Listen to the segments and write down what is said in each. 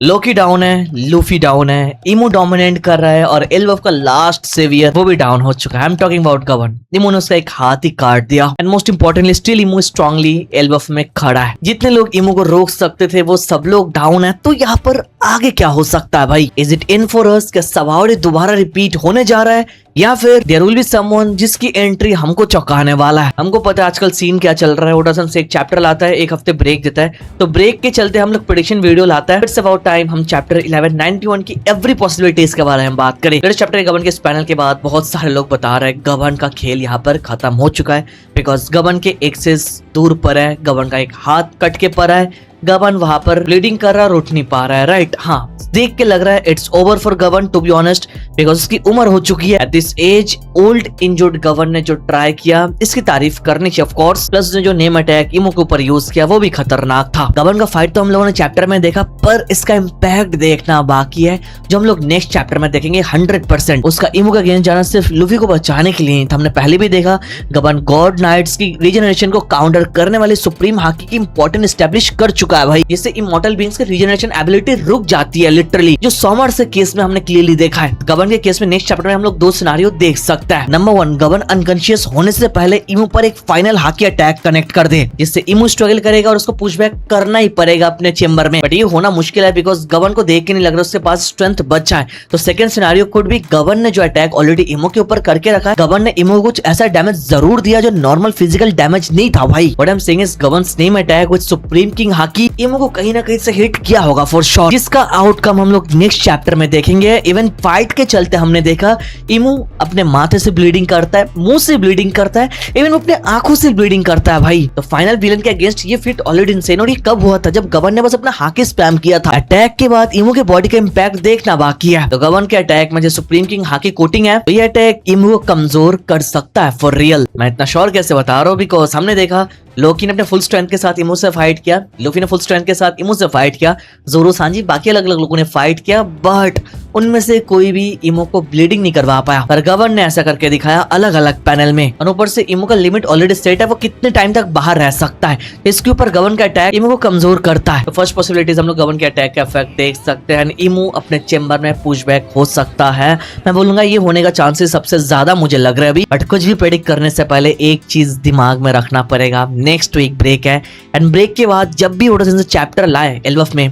लोकी down है, Luffy down है, emu dominate कर रहा है और एल्बफ का लास्ट सेवियर वो भी डाउन हो चुका है। I am talking about Gaban. Imu ने उसका एक हाथ ही काट दिया and most importantly still Imu strongly Elbaf में खड़ा है। जितने लोग इमू को रोक सकते थे वो सब लोग डाउन है। तो यहाँ पर आगे क्या हो सकता है भाई? Is it in for us? क्या सवाल दोबारा रिपीट होने जा रहा है या फिर देयर विल बी समवन जिसकी एंट्री हमको चौंकाने वाला है? हमको पता है आजकल सीन क्या चल रहा है। ओडासन से एक चैप्टर लाता है, एक हफ्ते ब्रेक देता है, तो ब्रेक के चलते हम लोग प्रेडिक्शन वीडियो लाता है। इट्स अबाउट टाइम हम चैप्टर 1191 की एवरी पॉसिबिलिटीज के बारे में बात करें। इस चैप्टर गबन के इस पैनल के बाद बहुत सारे लोग बता रहे हैं गबन का खेल यहाँ पर खत्म हो चुका है, बिकॉज गबन के एक्सेस दूर पर है, गबन का एक हाथ कट के पड़ा है, गबन वहां पर ब्लीडिंग कर रहा है, उठ नहीं पा रहा है। राइट, हाँ, देख के लग रहा है it's over for Gaban to be honest, because उसकी उम्र हो चुकी है। At this age old injured Gaban ने जो ट्राई किया इसकी तारीफ करनी चाहिए ऑफ कोर्स। प्लस जो नेम अटैक इमो के ऊपर यूज किया वो भी खतरनाक था। गबन का फाइट तो हम लोगों ने चैप्टर में देखा, पर इसका इम्पैक्ट देखना बाकी है जो हम लोग नेक्स्ट चैप्टर में देखेंगे। 100% उसका इमो का अगेंस्ट जाना सिर्फ लूफी को बचाने के लिए था। हमने पहले भी देखा गबन गॉड नाइट्स की रीजनरेशन को काउंटर करने वाले सुप्रीम हाकी की इंपॉर्टेंट एस्टेब्लिश कर चुका है भाई। जिससे इमॉर्टल बीइंग्स की रीजनरेशन एबिलिटी रुक जाती है लिटरली, जो सोमर से केस में हमने क्लियरली देखा है। गबन के केस में नेक्स्ट चैप्टर में हम लोग दो सिनेरियो देख सकते हैं। नंबर 1, गबन अनकॉन्शियस होने से पहले इमू पर एक फाइनल हाकी अटैक कनेक्ट कर दे, जिससे इमू स्ट्रगल करेगा और उसको पुशबैक करना ही पड़ेगा अपने चेंबर में। बट ये होना मुश्किल है बिकॉज गबन को देख के नहीं लग रहा उसके पास स्ट्रेंथ बचा है। तो सेकंड सिनेरियो कुड भी गबन ने जो अटैक ऑलरेडी इमो के ऊपर करके रखा है, गबन ने इमो को कुछ ऐसा डैमेज जरूर दिया जो नॉर्मल फिजिकल डैमेज नहीं था भाई। What I am saying is Gaban's name attack with supreme king Haki Imu को कहीं ना कहीं से हिट किया होगा फॉर श्योर, जिसका आउटकम हम लोग नेक्स्ट चैप्टर में देखेंगे। इवन फाइट के चलते हमने देखा इमू अपने माथे से ब्लीडिंग करता है, मुंह से ब्लीडिंग करता है, इवन अपने आंखों से ब्लीडिंग करता है भाई। तो फाइनल विलन के अगेंस्ट ये फिट ऑलरेडी इनसेन। और ये कब हुआ था? जब गबन ने बस अपना हाकी स्पैम किया था। अटैक के बाद इमू के बॉडी का इंपैक्ट देखना बाकी है। तो गबन के अटैक में जो सुप्रीम किंग हाकी कोटिंग है, तो ये अटैक इमू को कमजोर कर सकता है फॉर रियल। मैं इतना श्योर कैसे बता रहा हूँ बिकॉज हमने देखा लोकी ने अपने फुल स्ट्रेंथ के साथ इमू से फाइट किया, लूफी ने फुल स्ट्रेंथ के साथ इमू से फाइट किया, जोरो सांजी बाकी अलग अलग लोगों ने फाइट किया, बट उनमें से कोई भी इमो को ब्लीडिंग नहीं करवा पाया। पर गबन ने ऐसा करके दिखाया अलग अलग पैनल में। और ऊपर से इमो का लिमिट ऑलरेडी सेट है, वो कितने टाइम तक बाहर रह सकता है। इसके ऊपर गबन का अटैक इमो को कमजोर करता है। तो फर्स्ट पॉसिबिलिटीज हम लोग गबन के अटैक का इफेक्ट देख सकते हैं। इमो अपने चेंबर में पुशबैक हो सकता है। मैं बोलूंगा ये होने का चांसेस सबसे ज्यादा मुझे लग रहा है अभी। बट कुछ भी प्रेडिक्ट करने से पहले एक चीज दिमाग में रखना पड़ेगा, नेक्स्ट वीक ब्रेक है एंड ब्रेक के बाद जब भी ओडासन से चैप्टर लाए एल्बफ में,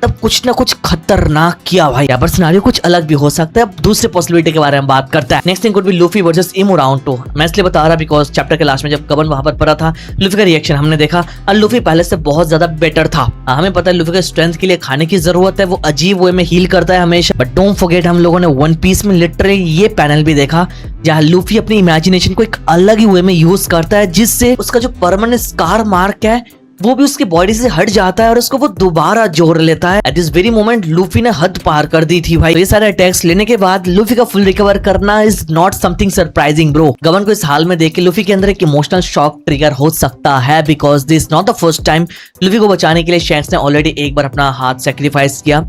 तब कुछ ना कुछ खतरनाक किया भाई। यहाँ पर सिनेरियो कुछ अलग भी हो सकता है। अब दूसरे पॉसिबिलिटी के बारे में बात करता है। Next thing could be Luffy versus Imu round 2। मैं इसलिए बता रहा बिकॉज चैप्टर के लास्ट में जब गबन वहां पर पड़ा था, लूफी का रिएक्शन हमने देखा और लूफी पहले से बहुत ज्यादा बेटर था। हमें पता है लूफी के स्ट्रेंथ के लिए खाने की जरूरत है, वो अजीब वे में हील करता है हमेशा। बट डोंट फॉरगेट हम लोगों ने वन पीस में लिटरली ये पैनल भी देखा जहाँ लूफी अपनी इमेजिनेशन को एक अलग ही वे में यूज करता है, जिससे उसका जो परमानेंट स्कार मार्क है वो भी उसकी बॉडी से हट जाता है और उसको वो दोबारा जोड़ लेता है। At this very moment Luffy ने हद पार कर दी थी भाई। तो ये सारे अटैक्स लेने के बाद लूफी का फुल रिकवर करना is not something surprising bro. गबन को इस हाल में देख के लूफी के अंदर एक इमोशनल शॉक ट्रिगर हो सकता है, because this not the first time. Luffy को बचाने के लिए शैंक्स ने ऑलरेडी एक बार अपना हाथ सेक्रीफाइस किया,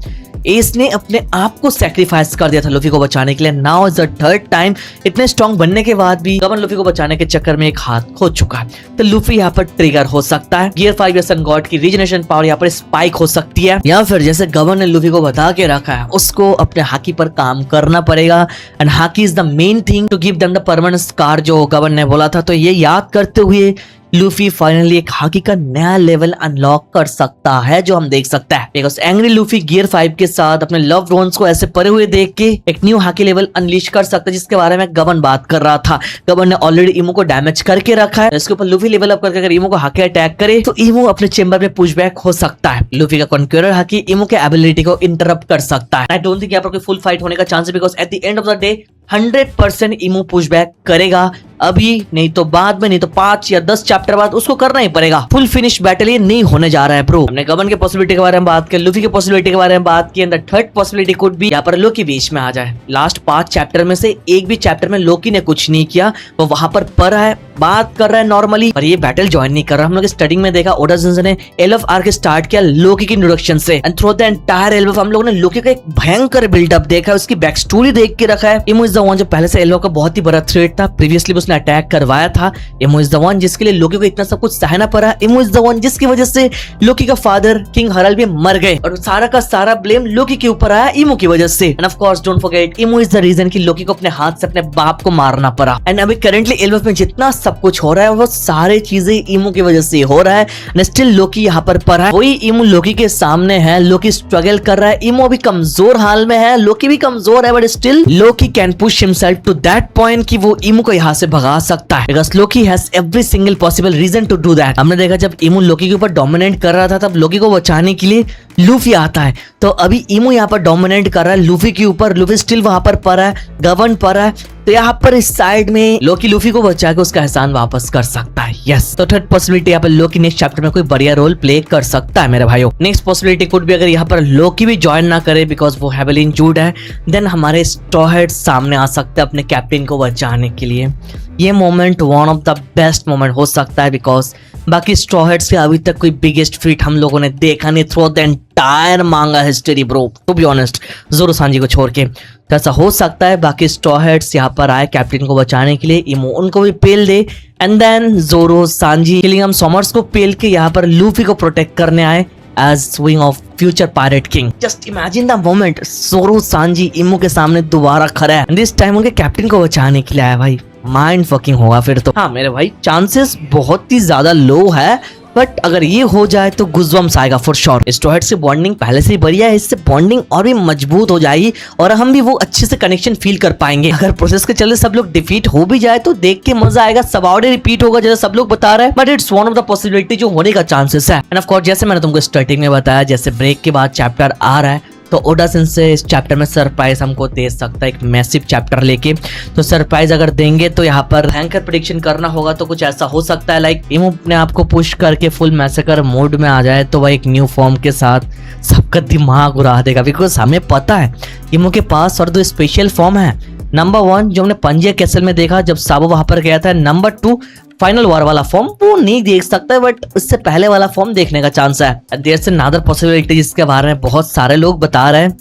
एस ने अपने आप को सैक्रिफाइस कर दिया था लूफी को बचाने के लिए। Now is the third time. इतने स्ट्रॉन्ग बनने के बाद भी गबन लूफी को बचाने के चक्कर में एक हाथ खो चुका है। तो लूफी यहाँ पर ट्रिगर हो सकता है। गियर 5 या सन गॉड की रीजनरेशन पावर यहाँ पर स्पाइक हो सकती है, या फिर जैसे गबन ने लूफी को बता के रखा है उसको अपने हाकी पर काम करना पड़ेगा। And haki is the main thing to give them the permanent scar जो गबन ने बोला था। तो ये याद करते हुए लूफी फाइनली एक हाकी का नया लेवल अनलॉक कर सकता है, जो हम देख सकते हैं। बिकॉज एंग्री लूफी गियर 5 के साथ अपने लव रोन्स को ऐसे परे हुए देख के एक न्यू हाकी लेवल अनलीश कर सकता है, जिसके बारे में गबन बात कर रहा था। गबन ने ऑलरेडी इमो को डैमेज करके रखा है, इसके ऊपर लूफी लेवल अप करके अगर इमो को हाकी अटैक करे तो इमो अपने चेंबर में पुशबैक हो सकता है। लूफी का कॉन्क्यूरर हाकी इमो के एबिलिटी को इंटरप्ट कर सकता है। आई डोंट थिंक यहाँ पर कोई फुल फाइट होने का चांस है, because at the end of the day 100% Imu pushback करेगा। अभी नहीं तो बाद में, नहीं तो 5 या 10 चैप्टर बाद उसको करना ही पड़ेगा। फुल फिनिश बैटल ये नहीं होने जा रहा है ब्रो। हमने गबन के पॉसिबिलिटी के बारे में बात की, लूफी के पॉसिबिलिटी के बारे में बात की, and the third possibility could भी यहाँ पर लोकी बीच में आ जाए। लास्ट 5 चैप्टर में से एक भी चैप्टर में लोकी ने कुछ नहीं किया, वो वहां पर पढ़ है, बात कर रहा है नॉर्मली, पर ये बैटल ज्वाइन नहीं कर रहा। हम लोग स्टार्टिंग में देखा ओडासन ने एल्फ आर्क स्टार्ट किया लोकी की इंट्रोडक्शन से, and through the entire elf हम लोगों ने लोकी का एक भयंकर बिल्डअप देखा, उसकी बैक स्टोरी देख के रखा है। इमो इज द वन जो पहले से एल्फ का बहुत ही बड़ा थ्रेट था। प्रीवियसली उसने जिसने अटैक करवाया था, इमो इज द वन जिसके लिए लोकी को इतना सब कुछ सहना पड़ा, इमो इज द वन जिसकी वजह से लोकी का फादर किंग हरल्ड भी मर गए और सारा का सारा ब्लेम लोकी के ऊपर आया इमो की वजह से। And of course don't forget Imu is the reason कि लोकी को अपने हाथ से अपने बाप को मारना पड़ा। एंड अभी करंटली एल्बफ में जितना सब कुछ हो रहा है वो सारे चीजें इमो की वजह से हो रहा है। एंड स्टिल लोकी यहाँ पर पड़ा है, वही इमो लोकी के सामने है, लोकी स्ट्रगल कर रहा है, इमो भी कमजोर हाल में है, लोकी भी कमजोर है, but still Loki can push himself to that point कि वो इमो को यहाँ से भगा सकता है, because Loki has every single possible reason to do that. हमने देखा जब इमो लोकी के ऊपर डोमिनेट कर रहा था तब लोकी को बचाने के लिए लूफी आता है, तो अभी इमो यहाँ पर डोमिनेट कर रहा है लूफी के ऊपर, लूफी स्टिल वहां पर पड़ा है, गवर्न पड़ा है, तो यहाँ पर इस साइड में लोकी लूफी को बचा के उसका एहसान वापस कर सकता है। यस, तो थर्ड पॉसिबिलिटी यहाँ पर लोकी नेक्स्ट चैप्टर में कोई बढ़िया रोल प्ले कर सकता है मेरे भाइयों। नेक्स्ट पॉसिबिलिटी कुड भी अगर यहाँ पर लोकी भी ज्वाइन ना करे बिकॉज वो हेविली इंजूर्ड है, देन हमारे स्ट्रॉ हेड सामने आ सकते हैं अपने कैप्टन को बचाने के लिए। ये moment one of the best moment हो सकता है बिकॉज बाकी स्ट्रॉ हेड्स से अभी तक कोई बिगेस्ट फीट हम लोगों ने देखा नहीं through the entire manga history bro, to be honest, Zoro Sanji को छोड़ के। तो ऐसा हो सकता है बाकी स्ट्रॉ हेड्स यहाँ पर आए कैप्टन को बचाने के लिए, इमो उनको भी पेल दे and then Zoro Sanji Killingham Sommers को पेल के यहाँ पर लूफी को प्रोटेक्ट करने आए as wing of future pirate king. Just imagine the moment Zoro Sanji Imu के सामने दोबारा खड़ा है, this time उनके कैप्टन को बचाने के लिए आया भाई, माइंड फकिंग होगा फिर तो। हाँ मेरे भाई, चांसेस बहुत ही ज्यादा लो है, बट अगर ये हो जाए तो गुज़बम्स आएगा फॉर श्योर। स्ट्रॉ हेड से बॉन्डिंग पहले से ही बढ़िया है, इससे बॉन्डिंग और भी मजबूत हो जाएगी और हम भी वो अच्छे से कनेक्शन फील कर पाएंगे। अगर प्रोसेस के चलते सब लोग डिफीट हो भी जाए तो देख के मजा आएगा, सबाउडे रिपीट होगा जैसे सब लोग बता रहे हैं, but it's one of the possibility जो होने का चांसेस है। एंड ऑफ कोर्स जैसे मैंने तुमको स्टार्टिंग में बताया, जैसे ब्रेक के बाद चैप्टर आ रहा है तो ओडा सेंसेई इस चैप्टर में सरप्राइज हमको दे सकता है, एक मैसिव चैप्टर लेके। तो सरप्राइज अगर देंगे तो यहाँ पर हैंकर प्रेडिक्शन करना होगा तो कुछ ऐसा हो सकता है लाइक इमो अपने आप को पुश करके फुल मैसेकर मोड में आ जाए तो वह एक न्यू फॉर्म के साथ सबका दिमाग उड़ा देगा, बिकॉज हमें पता है इमो के पास और दो स्पेशल फॉर्म है। नंबर 1 जो हमने पंजिया कैसल में देखा जब साबो वहां पर गया था, नंबर 2 फाइनल वॉर वाला फॉर्म वो नहीं देख सकता है, बट उससे पहले वाला फॉर्म देखने का चांस है। देयर से अनदर पॉसिबिलिटी जिसके बारे में बहुत सारे लोग बता रहे हैं,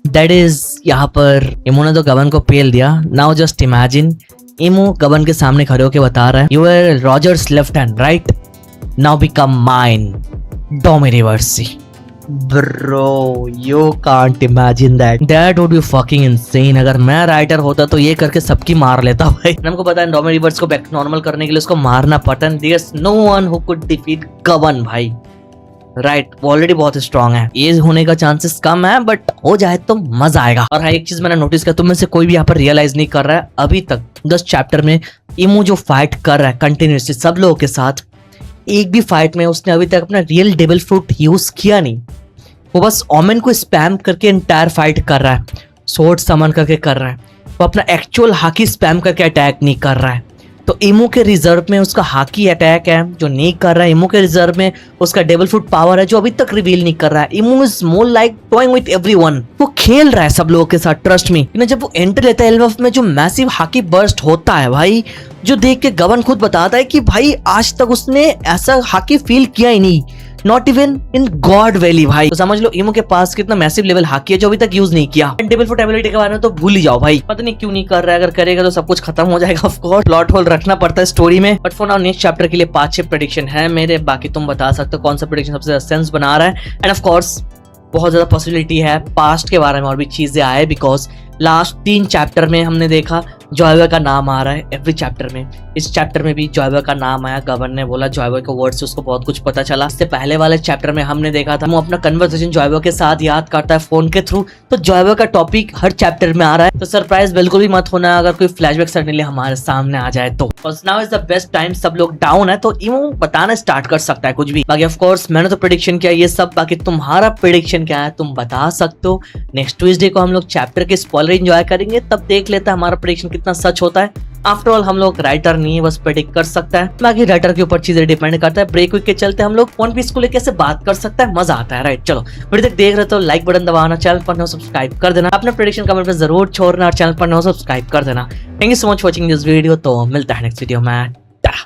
दैट इज यहाँ पर इमो ने तो गबन को पेल दिया। नाउ जस्ट इमेजिन इमो गबन के सामने खड़े होकर बता रहा है, you are Roger's left hand right, now become mine Domi Reversi. Bro, you can't imagine that. That would be fucking insane. अगर मैं राइटर होता तो ये करके सबकी मार लेता भाई। हमको पता है डोमिनी रिवर्स को बैक नॉर्मल करने के लिए उसको मारना पड़ता है। There's no one who could defeat गबन भाई, राइट, वो ऑलरेडी बहुत स्ट्रॉन्ग है, ये होने का चांसेस कम है, बट हो जाए तो मजा आएगा। और हाँ एक चीज मैंने नोटिस किया, तुम में से कोई भी यहाँ पर रियलाइज नहीं कर रहा है अभी तक 10 चैप्टर में इमो जो फाइट कर रहा है कंटिन्यूसली सब लोगों के साथ, एक भी फाइट में उसने अभी तक अपना रियल डेविल फ्रूट यूज किया नहीं, वो बस ओमेन को स्पैम करके एंटायर फाइट कर रहा है, सोर्ड समन करके कर रहा है, वो अपना एक्चुअल हाकी स्पैम करके अटैक नहीं कर रहा है। तो इमो के रिजर्व में उसका हाकी अटैक है जो नहीं कर रहा है, इमो के रिजर्व में उसका डेविल फ्रूट पावर है जो अभी तक रिवील नहीं कर रहा है। Imu is more like toying with everyone, वो खेल रहा है सब लोगों के साथ, ट्रस्ट मी। जब वो एंटर लेता है एल्बफ में जो मैसिव हाकी बर्स्ट होता है भाई, जो देख के गबन खुद बताता है कि भाई आज तक उसने ऐसा हाकी फील किया ही नहीं, not even in God valley भाई। तो समझ लो इमो के पास कितना मैसिव लेवल हाकी है जो अभी तक यूज नहीं किया। डेविल फ्रूट एबिलिटी के बारे में तो भूल ही जाओ भाई, पता नहीं क्यों नहीं कर रहा है, अगर करेगा तो सब कुछ खत्म हो जाएगा। ऑफ कोर्स प्लॉट होल रखना पड़ता है स्टोरी में, but for now next chapter के लिए 5-6 प्रेडिक्शन है मेरे, बाकी तुम बता सकते हो कौन सा प्रेडिक्शन सबसे ज्यादा सेंस बना रहा है। एंड ऑफ कोर्स बहुत ज्यादा पॉसिबिलिटी है पास्ट के बारे में और भी चीजें आए, बिकॉज लास्ट 3 चैप्टर में हमने देखा जॉयबॉय का नाम आ रहा है एवरी चैप्टर में। इस चैप्टर में भी जॉयबॉय का नाम आया, गवर्नर ने बोला जॉयबॉय के वर्ड से उसको बहुत कुछ पता चला। इससे पहले वाले चैप्टर में हमने देखा था वो अपना कन्वर्सेशन जॉयबॉय के साथ याद करता है फोन के थ्रू, तो जॉयबॉय का टॉपिक हर चैप्टर में आ रहा है। तो सरप्राइज बिल्कुल भी मत होना अगर कोई फ्लैशबैक सडनली हमारे सामने आ जाए तो। Now is the best time, सब लोग डाउन है तो इमो बताना स्टार्ट कर सकता है कुछ भी। बाकी ऑफ कोर्स मैंने तो प्रेडिक्शन किया ये सब, बाकी तुम्हारा प्रेडिक्शन क्या है तुम बता सकते हो। नेक्स्ट ट्यूसडे को हम लोग चैप्टर के स्पॉइलर एंजॉय करेंगे, तब देख लेते हैं हमारा प्रेडिक्शन कितना सच होता है। आफ्टर ऑल हम लोग राइटर नहीं है, बस प्रेडिक्ट कर सकता है, बाकी राइटर के ऊपर चीजें डिपेंड करता है। ब्रेक वीक के चलते हम लोग वन पीस को लेकर कैसे बात कर सकता है, मजा आता है, राइट। चलो वीडियो तक देख रहे तो लाइक बटन दबाना, चैनल पर न हो सब्सक्राइब कर देना, अपना प्रेडिक्शन कमेंट में जरूर छोड़ना और चैनल पर न हो सब्सक्राइब कर देना। Thank you so much watching this video, तो मिलता है नेक्स्ट वीडियो में।